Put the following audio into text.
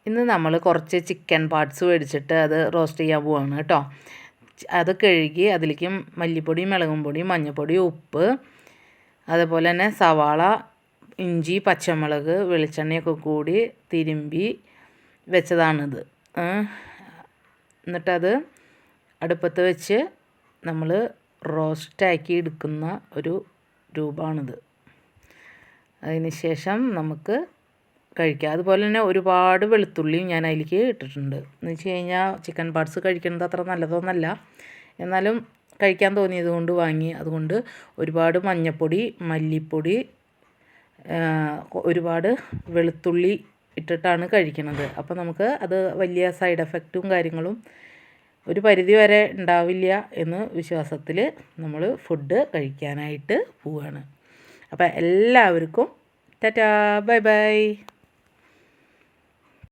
ഇന്ന് നമ്മൾ കുറച്ച് ചിക്കൻ പാർട്സ് മേടിച്ചിട്ട് അത് റോസ്റ്റ് ചെയ്യാൻ പോവാണ് കേട്ടോ. അത് കഴുകി അതിലേക്ക് മല്ലിപ്പൊടിയും മുളകും പൊടിയും മഞ്ഞൾപ്പൊടിയും ഉപ്പ് അതുപോലെ തന്നെ സവാള ഇഞ്ചി പച്ചമുളക് വെളിച്ചെണ്ണയൊക്കെ കൂടി തിരുമ്പി വെച്ചതാണിത്. എന്നിട്ടത് അടുപ്പത്ത് വെച്ച് നമ്മൾ റോസ്റ്റാക്കി എടുക്കുന്ന ഒരു രൂപമാണിത്. അതിന് ശേഷം നമുക്ക് കഴിക്കാം. അതുപോലെ തന്നെ ഒരുപാട് വെളുത്തുള്ളി ഞാൻ അതിലേക്ക് ഇട്ടിട്ടുണ്ട്. എന്ന് വെച്ച് കഴിഞ്ഞാൽ ചിക്കൻ പാർട്സ് കഴിക്കുന്നത് അത്ര നല്ലതൊന്നല്ല, എന്നാലും കഴിക്കാൻ തോന്നിയത് കൊണ്ട് വാങ്ങി. അതുകൊണ്ട് ഒരുപാട് മഞ്ഞൾപ്പൊടി മല്ലിപ്പൊടി ഒരുപാട് വെളുത്തുള്ളി ഇട്ടിട്ടാണ് കഴിക്കുന്നത്. അപ്പോൾ നമുക്ക് അത് വലിയ സൈഡ് എഫക്റ്റും കാര്യങ്ങളും ഒരു പരിധി വരെ ഉണ്ടാവില്ല എന്ന് വിശ്വാസത്തിൽ നമ്മൾ ഫുഡ് കഴിക്കാനായിട്ട് പോവുകയാണ്. അപ്പോൾ എല്ലാവർക്കും ടാറ്റാ ബൈ ബൈ.